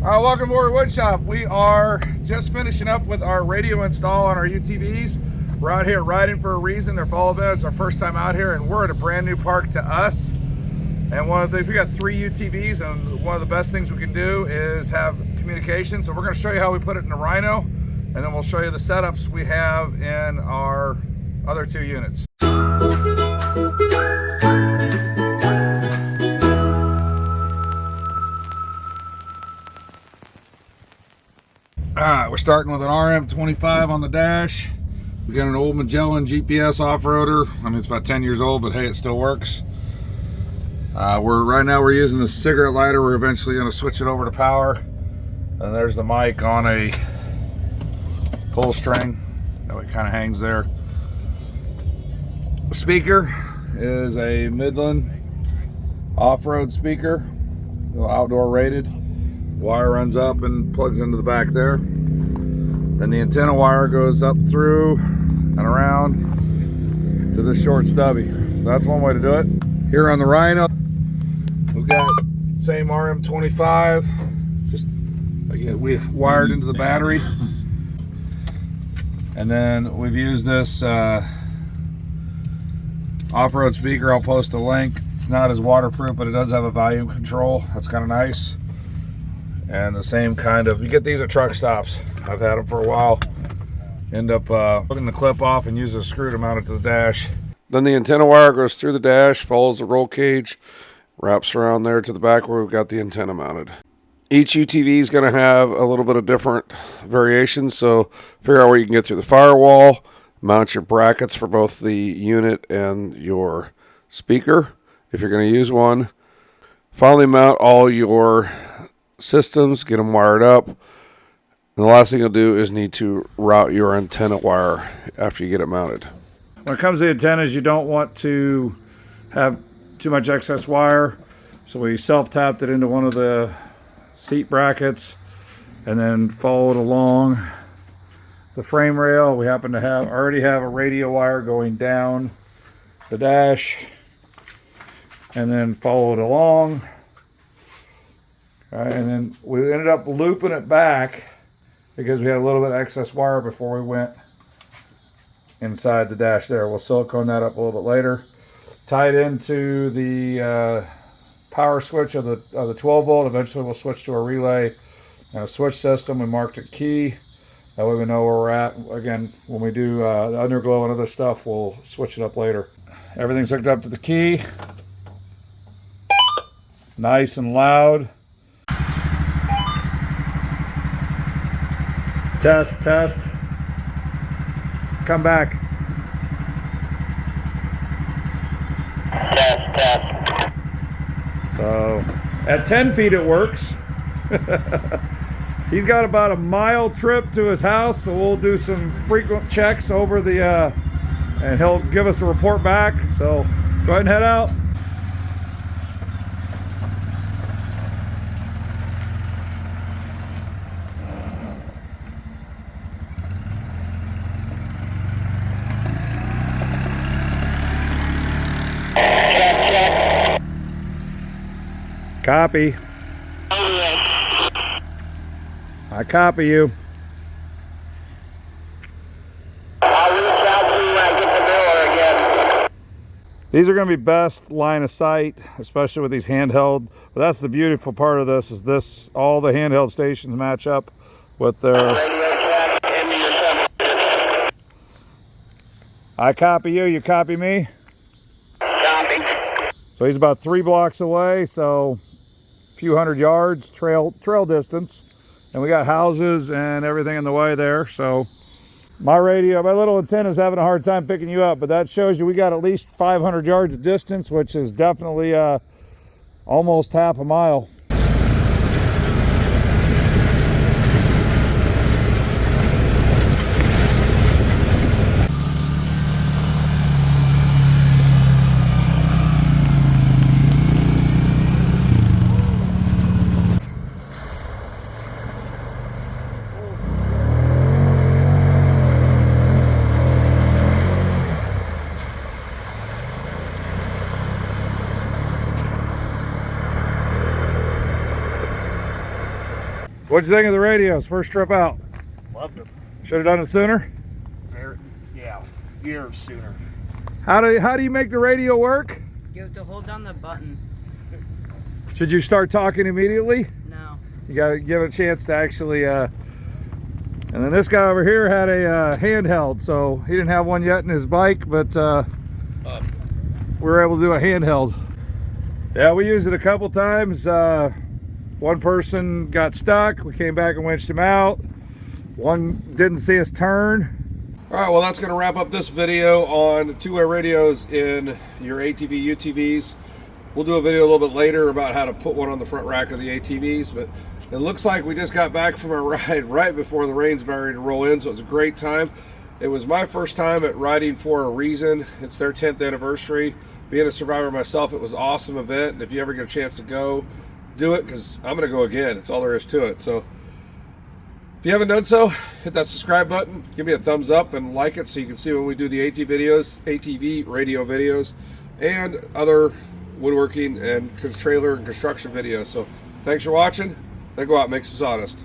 Welcome aboard Woodshop. We are just finishing up with our radio install on our UTVs. We're out here riding for a reason. They're following us. It's our first time out here, and we're at a brand new park to us. And if we got 3 UTVs, and one of the best things we can do is have communication. So we're going to show you how we put it in the Rhino, and then we'll show you the setups we have in our other 2 units. Alright, we're starting with an RM25 on the dash. We got an old Magellan GPS off-roader. I mean, it's about 10 years old, but hey, it still works. Right now we're using the cigarette lighter. We're eventually going to switch it over to power. And there's the mic on a pull string. That way it kind of hangs there. The speaker is a Midland off-road speaker, outdoor rated. Wire runs up and plugs into the back there. Then the antenna wire goes up through and around to this short stubby. So that's one way to do it. Here on the Rhino, we've got same RM25, just again, we wired into the battery. And then we've used this off-road speaker. I'll post a link. It's not as waterproof, but it does have a volume control. That's kind of nice. And the same kind of, you get these at truck stops. I've had them for a while. End up putting the clip off and use a screw to mount it to the dash. Then the antenna wire goes through the dash, follows the roll cage, wraps around there to the back where we've got the antenna mounted. Each UTV is going to have a little bit of different variations, so figure out where you can get through the firewall, mount your brackets for both the unit and your speaker if you're going to use one. Finally mount all your systems, get them wired up. And the last thing you'll do is need to route your antenna wire after you get it mounted. When it comes to the antennas, you don't want to have too much excess wire. So we self-tapped it into one of the seat brackets and then followed along the frame rail. We happen to already have a radio wire going down the dash and then followed along. And then we ended up looping it back because we had a little bit of excess wire before we went inside the dash there. We'll silicone that up a little bit later. Tied into the power switch of the 12 volt. Eventually we'll switch to a relay and a switch system. We marked a key. That way we know where we're at. Again, when we do the underglow and other stuff, we'll switch it up later. Everything's hooked up to the key. Nice and loud. Test, test. Come back. Test, test. So, at 10 feet it works. He's got about a mile trip to his house, so we'll do some frequent checks over the, and he'll give us a report back. So, go ahead and head out. Copy. I copy you. I'll reach out to you when I get the miller again. These are going to be best line of sight, especially with these handheld. But that's the beautiful part of this, is all the handheld stations match up with their... Radio check into your sensor. I copy you, you copy me? Copy. So he's about 3 blocks away, so a few hundred yards, trail distance. And we got houses and everything in the way there, so my little antenna's having a hard time picking you up, but that shows you we got at least 500 yards of distance, which is definitely almost half a mile. What'd you think of the radios? First trip out. Loved them. Should have done it sooner. Yeah, years sooner. How do you make the radio work? You have to hold down the button. Should you start talking immediately? No. You gotta give it a chance to actually, and then this guy over here had a handheld, so he didn't have one yet in his bike, but we were able to do a handheld. Yeah, we used it a couple times. One person got stuck. We came back and winched him out. One didn't see us turn. All right, well, that's going to wrap up this video on two-way radios in your ATV UTVs. We'll do a video a little bit later about how to put one on the front rack of the ATVs, but it looks like we just got back from a ride right before the rain's about ready to roll in, so it was a great time. It was my first time at Riding for a Reason. It's their 10th anniversary. Being a survivor myself, it was an awesome event, and if you ever get a chance to go, do it, because I'm going to go again. It's all there is to it. So if you haven't done so, hit that subscribe button, give me a thumbs up, and like it so you can see when we do the ATV radio videos, and other woodworking and trailer and construction videos. So thanks for watching. Now go out and make some sawdust.